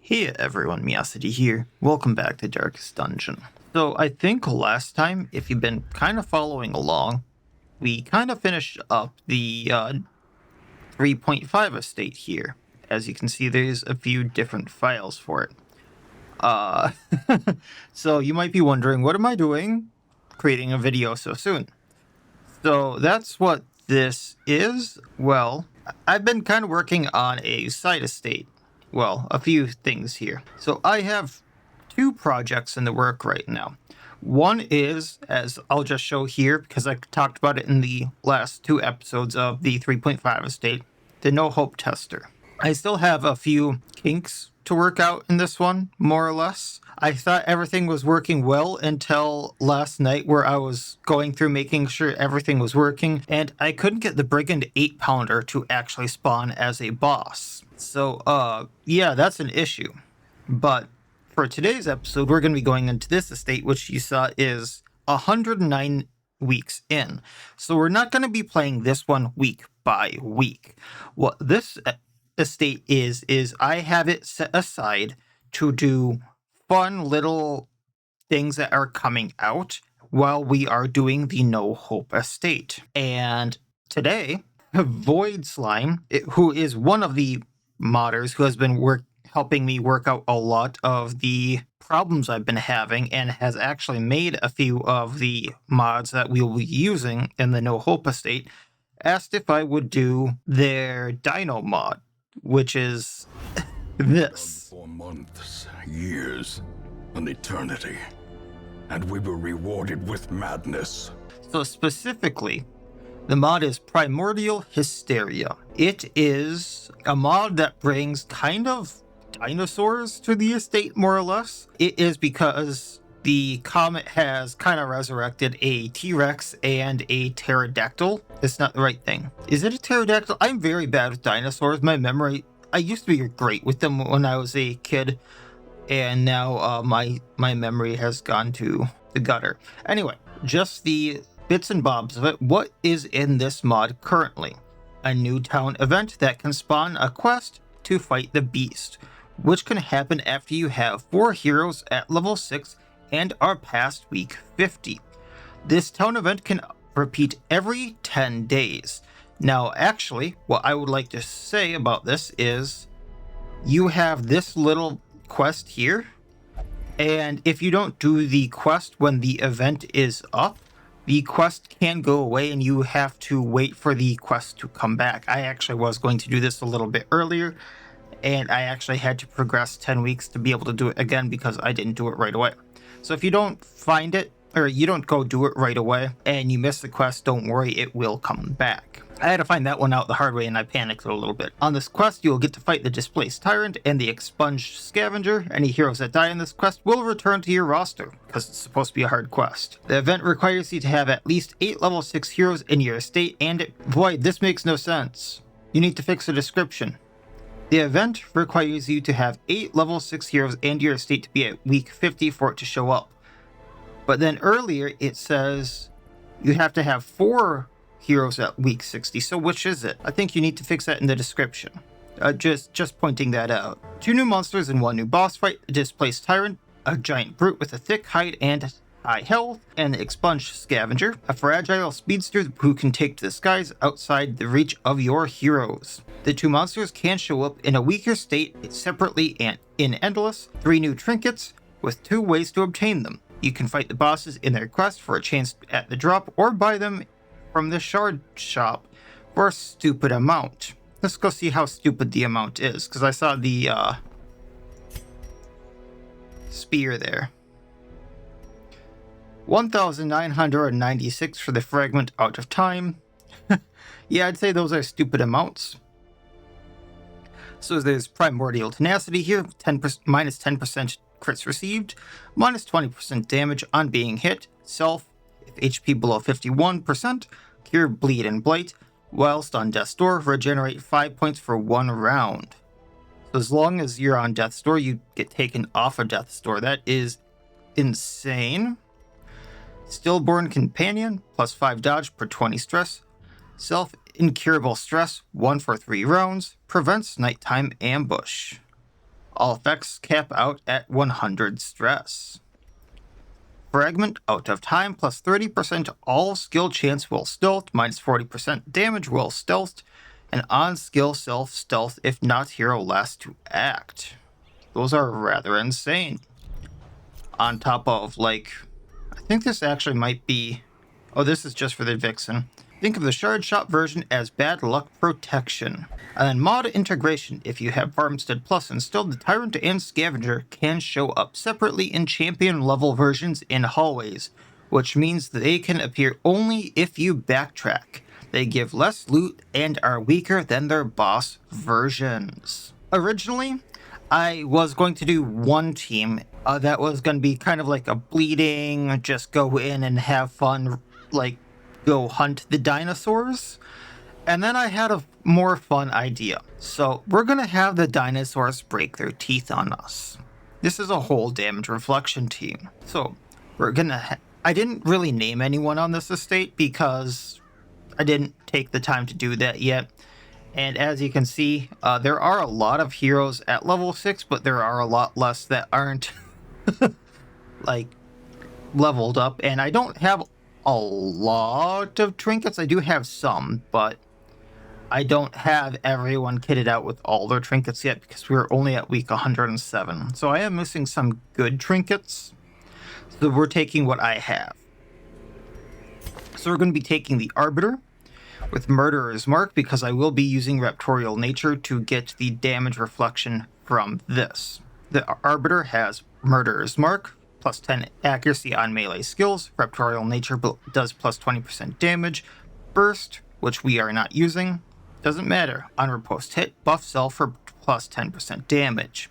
Hey everyone, Miacidae here. Welcome back to Darkest Dungeon. So I think last time, if you've been kind of following along, we kind of finished up the 3.5 estate here. As you can see, there's a few different files for it. So you might be wondering, what am I doing creating a video so soon? So that's what this is. Well, I've been kind of working on a side estate. Well, a few things here. So I have two projects in the work right now. One is, as I'll just show here, because I talked about it in the last two episodes of the 3.5 estate, the No Hope Tester. I still have a few kinks to work out in this one, more or less. I thought everything was working well until last night, where I was going through making sure everything was working, and I couldn't get the Brigand 8-pounder to actually spawn as a boss. So, yeah, that's an issue. But for today's episode, we're going to be going into this estate, which you saw is 109 weeks in. So we're not going to be playing this one week by week. What this estate is I have it set aside to do fun little things that are coming out while we are doing the No Hope estate. And today, Void Slime, who is one of the modders who has been helping me work out a lot of the problems I've been having and has actually made a few of the mods that we will be using in the No Hope estate, asked if I would do their Dino mod, which is this. For months, years, an eternity, and we were rewarded with madness. So specifically, the mod is Primordial Hysteria. It is a mod that brings kind of dinosaurs to the estate, more or less. It is because the Comet has kind of resurrected a T-Rex and a pterodactyl. It's not the right thing. Is it a pterodactyl? I'm very bad with dinosaurs. My memory, I used to be great with them when I was a kid, and now my memory has gone to the gutter. Anyway, just the bits and bobs of it. What is in this mod currently? A new town event that can spawn a quest to fight the beast, which can happen after you have 4 heroes at level 6 and are past week 50. This town event can repeat every 10 days. Now, actually, what I would like to say about this is you have this little quest here, and if you don't do the quest when the event is up, the quest can go away and you have to wait for the quest to come back. I actually was going to do this a little bit earlier, and I actually had to progress 10 weeks to be able to do it again because I didn't do it right away. So if you don't find it, or you don't go do it right away, and you miss the quest, don't worry, it will come back. I had to find that one out the hard way and I panicked a little bit. On this quest, you will get to fight the Displaced Tyrant and the Expunged Scavenger. Any heroes that die in this quest will return to your roster, because it's supposed to be a hard quest. The event requires you to have at least 8 level 6 heroes in your estate, and Void, this makes no sense. You need to fix the description. The event requires you to have 8 level 6 heroes and your estate to be at week 50 for it to show up. But then earlier it says you have to have 4 heroes at week 60, so which is it? I think you need to fix that in the description. Just pointing that out. 2 new monsters and 1 new boss fight: a Displaced Tyrant, a giant brute with a thick hide and high health, and the Expunged Scavenger, a fragile speedster who can take to the skies outside the reach of your heroes. The 2 monsters can show up in a weaker state separately and in Endless. 3 new trinkets with 2 ways to obtain them. You can fight the bosses in their quest for a chance at the drop, or buy them from the shard shop for a stupid amount. Let's go see how stupid the amount is, because I saw the spear there. 1,996 for the fragment out of time. Yeah, I'd say those are stupid amounts. So there's Primordial Tenacity here, minus 10% crits received, minus 20% damage on being hit, self, if HP below 51%, cure bleed and blight, whilst on death's door, regenerate 5 points for 1 round. So as long as you're on death's door, you get taken off of death's door. That is insane. Stillborn Companion, plus 5 dodge per 20 stress. Self-incurable stress, 1 for 3 rounds. Prevents nighttime ambush. All effects cap out at 100 stress. Fragment out of time plus 30% all skill chance while stealthed, minus 40% damage while stealthed, and on skill self stealth if not hero last to act. Those are rather insane. On top of, like, I think this actually might be... Oh, this is just for the Vixen. Think of the Shard Shot version as bad luck protection. And then mod integration. If you have Farmstead Plus installed, the Tyrant and Scavenger can show up separately in champion level versions in hallways, which means that they can appear only if you backtrack. They give less loot and are weaker than their boss versions. Originally, I was going to do one team that was going to be kind of like a bleeding, just go in and have fun, like go hunt the dinosaurs. And then I had a more fun idea. So we're going to have the dinosaurs break their teeth on us. This is a whole damage reflection team. So we're going to... I didn't really name anyone on this estate because I didn't take the time to do that yet. And as you can see, there are a lot of heroes at level 6, but there are a lot less that aren't like leveled up. And I don't have a lot of trinkets. I do have some, but I don't have everyone kitted out with all their trinkets yet because we're only at week 107. So I am missing some good trinkets. So we're taking what I have. So we're going to be taking the Arbiter with Murderer's Mark because I will be using Raptorial Nature to get the damage reflection from this. The Arbiter has Murderer's Mark, plus 10 accuracy on melee skills. Raptorial Nature does plus 20% damage. Burst, which we are not using, doesn't matter. On riposte hit, buff self for plus 10% damage.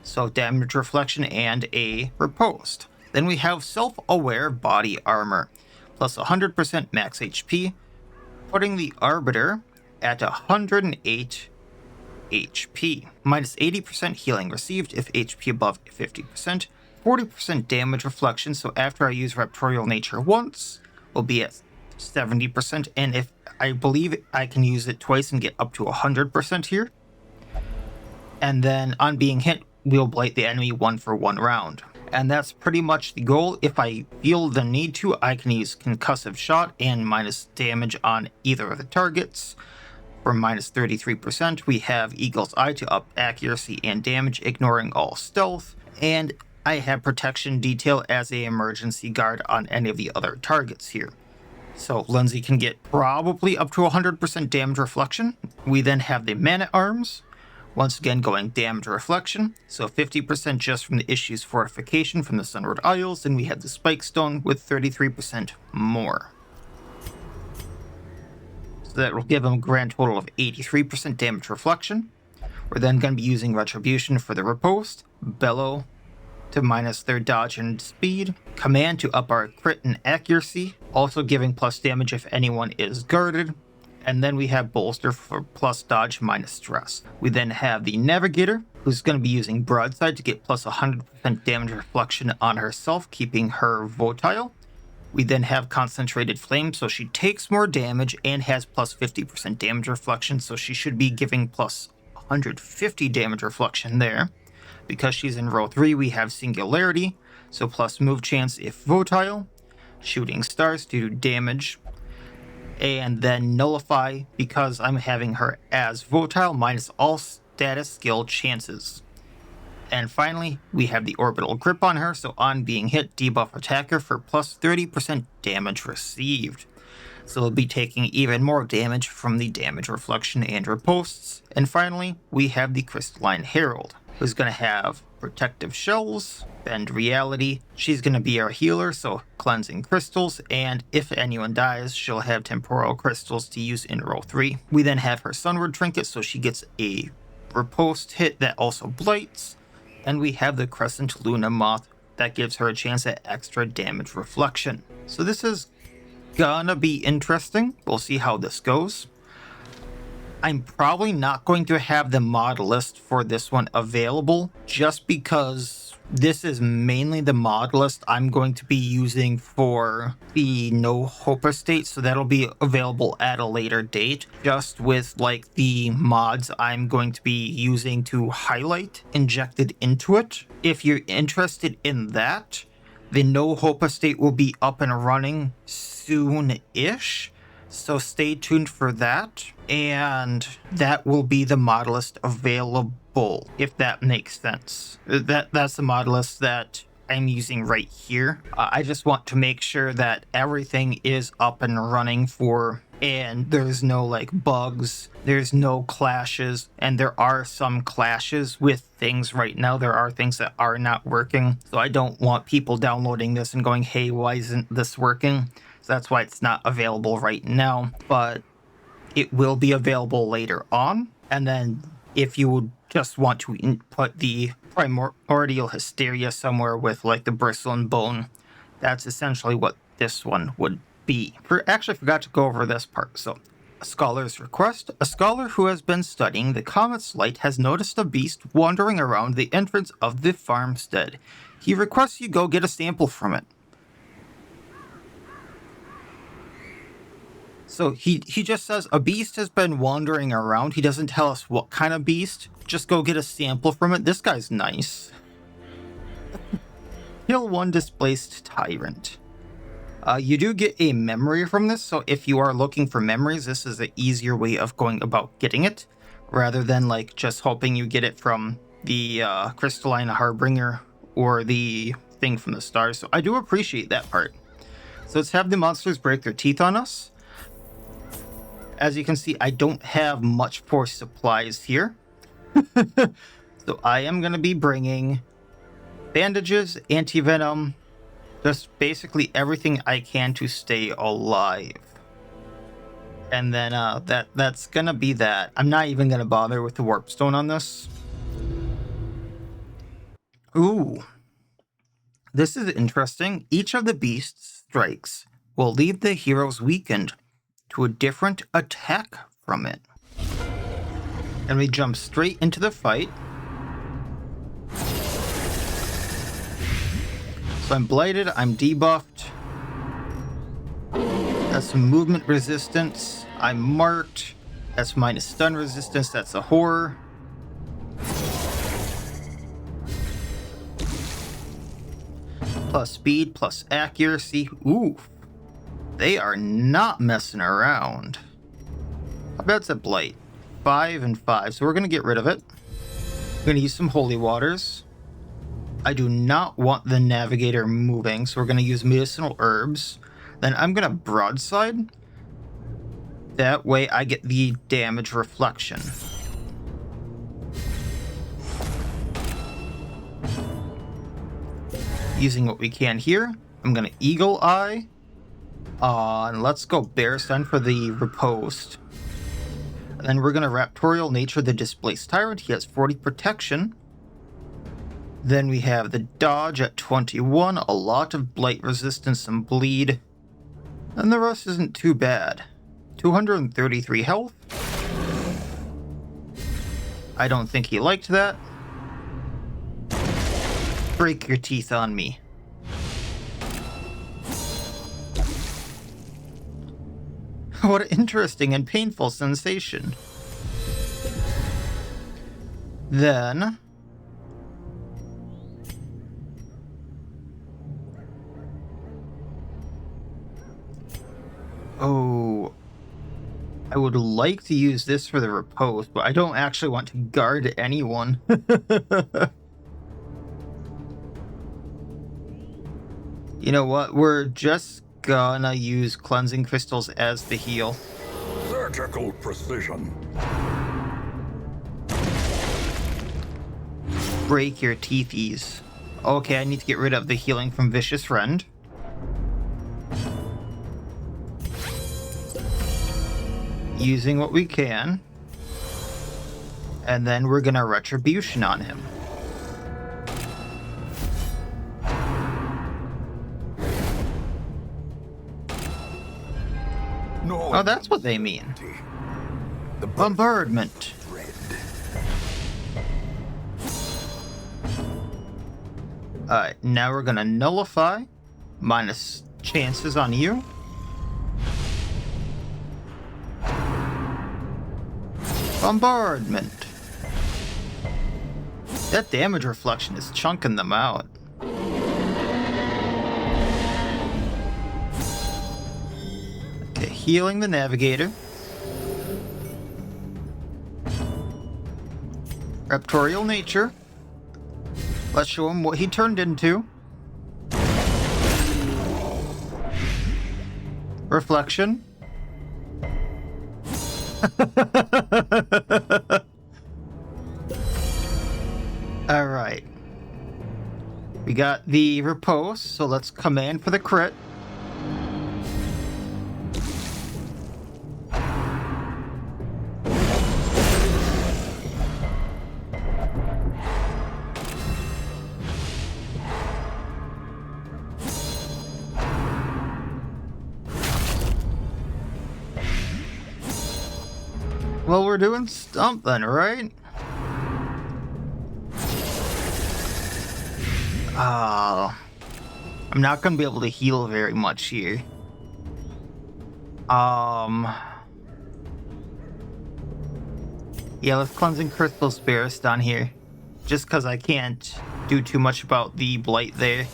So damage reflection and a riposte. Then we have Self-Aware Body Armor, plus 100% max HP, putting the Arbiter at 108 HP, minus 80% healing received if HP above 50%, 40% damage reflection, so after I use Raptorial Nature once, we'll be at 70%, and if I believe I can use it twice and get up to 100% here. And then on being hit, we'll blight the enemy 1 for 1 round. And that's pretty much the goal. If I feel the need to, I can use Concussive Shot and minus damage on either of the targets. For minus 33%, we have Eagle's Eye to up accuracy and damage, ignoring all stealth. And I have Protection Detail as an emergency guard on any of the other targets here. So Lindsay can get probably up to 100% damage reflection. We then have the Man-at-Arms. Once again going damage reflection, so 50% just from the Issues Fortification from the Sunward Isles, and we have the Spike Stone with 33% more. So that will give them a grand total of 83% damage reflection. We're then going to be using Retribution for the riposte, Bellow to minus their dodge and speed, Command to up our crit and accuracy, also giving plus damage if anyone is guarded. And then we have Bolster for plus dodge minus stress. We then have the Navigator, who's going to be using Broadside to get plus 100% damage reflection on herself, keeping her volatile. We then have Concentrated Flame, so she takes more damage and has plus 50% damage reflection, so she should be giving plus 150 damage reflection there. Because she's in row 3, we have Singularity, so plus move chance if volatile. Shooting Stars to do damage. And then Nullify because I'm having her as volatile minus all status skill chances. And finally, we have the Orbital Grip on her, so on being hit, debuff attacker for plus 30% damage received. So we'll be taking even more damage from the damage reflection and ripostes. And finally, we have the Crystaline Herald, who's going to have Protective Shells, Bend Reality. She's going to be our healer, so Cleansing Crystals, and if anyone dies, she'll have Temporal Crystals to use in row 3. We then have her Sunward Trinket, so she gets a riposte hit that also blights. And we have the Crescent Luna Moth that gives her a chance at extra damage reflection. So this is gonna be interesting. We'll see how this goes. I'm probably not going to have the mod list for this one available just because This is mainly the mod list I'm going to be using for the No Hope Estate, so that'll be available at a later date, just with like the mods I'm going to be using to highlight injected into it. If you're interested in that, the No Hope Estate will be up and running soon-ish, so stay tuned for that, and that will be the mod list available, if that makes sense. That's the mod list that I'm using right here. I just want to make sure that everything is up and running and there's no like bugs, there's no clashes, and there are some clashes with things right now. There are things that are not working, so I don't want people downloading this and going, hey, why isn't this working? So that's why it's not available right now, but it will be available later on. And then if you would just want to input the Primordial Hysteria somewhere with like the bristle and bone, that's essentially what this one would be. Actually, I forgot to go over this part. So, a scholar's request. A scholar who has been studying the comet's light has noticed a beast wandering around the entrance of the farmstead. He requests you go get a sample from it. So he just says a beast has been wandering around. He doesn't tell us what kind of beast. Just go get a sample from it. This guy's nice. Kill one displaced tyrant. You do get a memory from this, so if you are looking for memories, this is an easier way of going about getting it, rather than like just hoping you get it from the Crystaline Harbinger or the thing from the stars. So I do appreciate that part. So let's have the monsters break their teeth on us. As you can see, I don't have much for supplies here. So I am going to be bringing bandages, anti-venom, just basically everything I can to stay alive. And then that's going to be that. I'm not even going to bother with the warp stone on this. Ooh. This is interesting. Each of the beast's strikes will leave the heroes weakened to a different attack from it. And we jump straight into the fight. So I'm blighted, I'm debuffed. That's some movement resistance. I'm marked. That's minus stun resistance, that's a horror. Plus speed, plus accuracy. Ooh. They are not messing around. I bet it's a blight. 5 and 5, so we're going to get rid of it. We're going to use some holy waters. I do not want the Navigator moving, so we're going to use medicinal herbs. Then I'm going to broadside. That way I get the damage reflection. Using what we can here. I'm going to Eagle Eye. And let's go Bear Stun for the riposte. And then we're going to Raptorial Nature the Displaced Tyrant. He has 40 protection. Then we have the Dodge at 21. A lot of Blight resistance and bleed. And the rest isn't too bad. 233 health. I don't think he liked that. Break your teeth on me. What an interesting and painful sensation. Then... oh... I would like to use this for the riposte, but I don't actually want to guard anyone. You know what? We're just gonna use cleansing crystals as the heal. Surgical precision. Break your teethies. Okay, I need to get rid of the healing from Vicious Friend. Using what we can. And then we're gonna Retribution on him. Oh, that's what they mean. The bombardment. Alright, now we're gonna nullify. Minus chances on you. Bombardment. That damage reflection is chunking them out. Okay, healing the Navigator. Raptorial nature. Let's show him what he turned into. Reflection. Alright. We got the repose, so let's command for the crit. Well, we're doing something, right? Oh, I'm not gonna be able to heal very much here. Yeah, let's Cleansing Crystal Spirits down here. Just because I can't do too much about the blight there.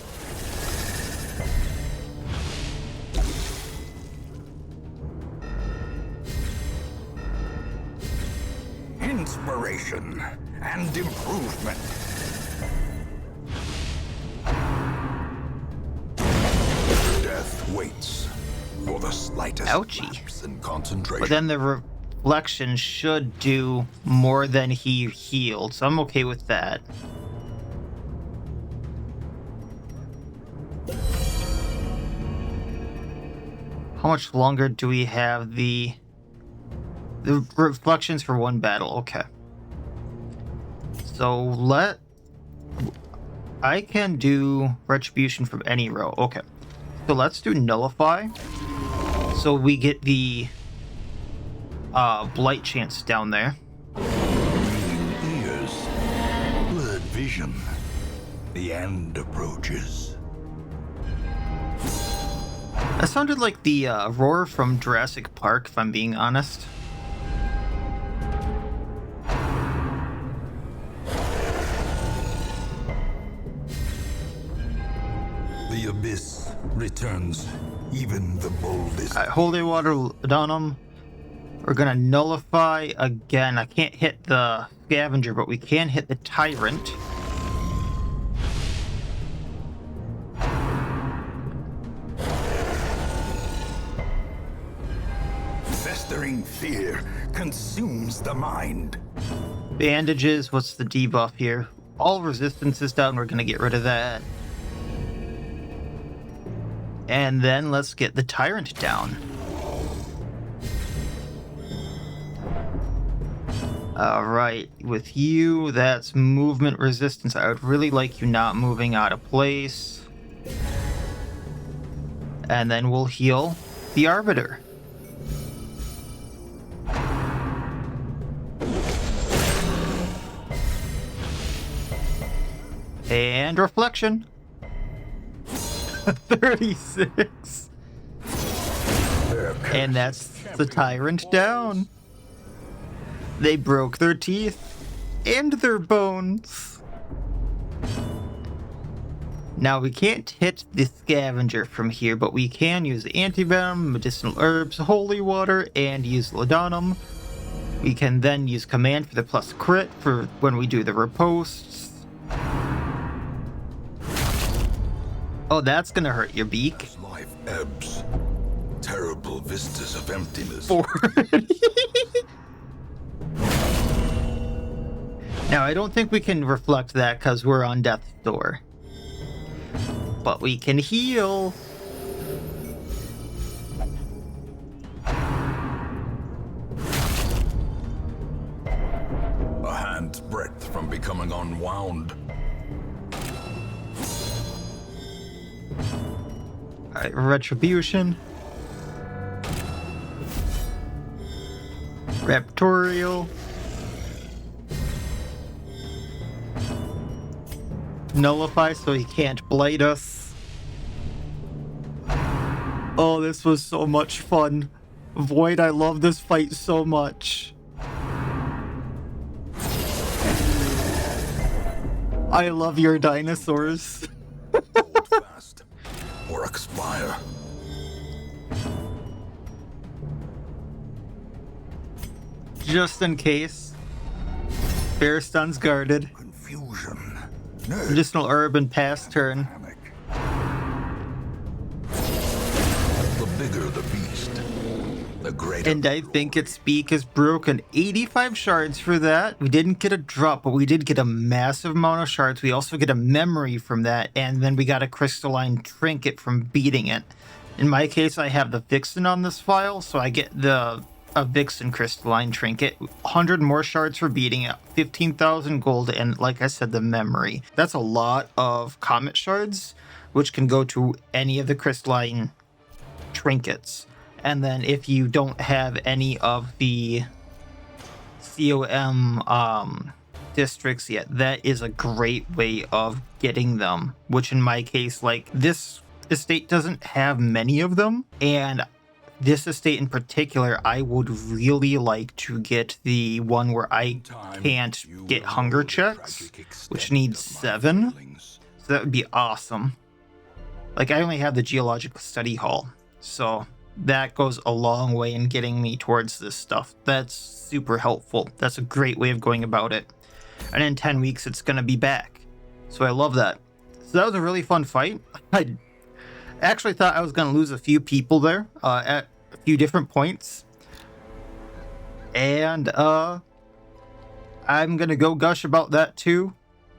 Inspiration and improvement. Death waits for the slightest lapse in concentration. But then the reflection should do more than he healed, so I'm okay with that. How much longer do we have the reflections for one battle? Okay. So I can do retribution from any row. Okay. So let's do nullify. So we get the blight chance down there. Ringing ears, blurred vision. The end approaches. That sounded like the roar from Jurassic Park, if I'm being honest. The abyss returns even the boldest. Alright, Holy Water Laudanum. We're gonna nullify again. I can't hit the Scavenger, but we can hit the Tyrant. Festering fear consumes the mind. Bandages, what's the debuff here? All resistance is down, we're gonna get rid of that. And then let's get the Tyrant down. Alright, with you, that's movement resistance. I would really like you not moving out of place. And then we'll heal the Arbiter. And reflection. 36. And that's the Tyrant down. They broke their teeth and their bones. Now we can't hit the Scavenger from here, but we can use Antivenom, Medicinal Herbs, Holy Water, and use Laudanum. We can then use Command for the plus crit for when we do the riposts. Oh, that's gonna hurt your beak. As life ebbs, terrible vistas of emptiness. Now, I don't think we can reflect that because we're on death's door. But we can heal. A hand's breadth from becoming unwound. Alright, Retribution. Raptorial. nullify so he can't blight us. Oh, this was so much fun. Void, I love this fight so much. I love your dinosaurs. Hold fast or expire. Just in case. Bear stun's guarded. Confusion. Medicinal herb and pass turn. Panic. The bigger the beast, the greater. And I think its beak is broken. 85 shards for that. We didn't get a drop, but we did get a massive amount of shards. We also get a memory from that, and then we got a Crystaline trinket from beating it. In my case, I have the Vixen on this file, so I get a Vixen Crystaline trinket. 100 more shards for beating it. 15,000 gold, and like I said, the memory. That's a lot of Comet shards, which can go to any of the Crystaline trinkets. And then if you don't have any of the COM districts yet, that is a great way of getting them, which in my case, like, this estate doesn't have many of them, and this estate in particular, I would really like to get the one where I can't get hunger checks, which needs 7. So that would be awesome. Like, I only have the geological study hall, so that goes a long way in getting me towards this stuff. That's super helpful. That's a great way of going about it. And in 10 weeks, it's going to be back. So I love that. So that was a really fun fight. I actually thought I was going to lose a few people there at a few different points. And I'm going to go gush about that too.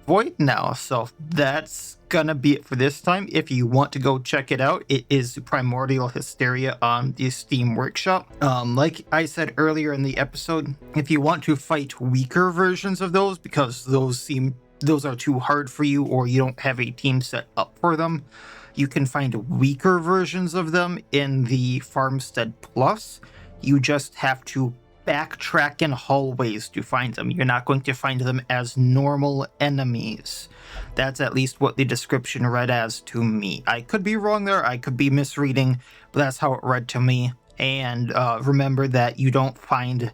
Void now. So that's gonna be it for this time. If you want to go check it out, it is Primordial Hysteria on the Steam Workshop. Like I said earlier in the episode, if you want to fight weaker versions of those because those are too hard for you or you don't have a team set up for them, you can find weaker versions of them in the Farmstead Plus. You just have to backtrack in hallways to find them. You're not going to find them as normal enemies. That's at least what the description read as to me. I could be wrong there, I could be misreading, but that's how it read to me. And remember that you don't find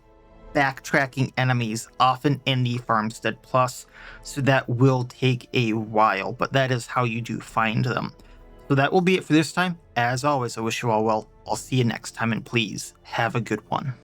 backtracking enemies often in the Farmstead Plus, so that will take a while, but that is how you do find them. So that will be it for this time. As always, I wish you all well. I'll see you next time, and please have a good one.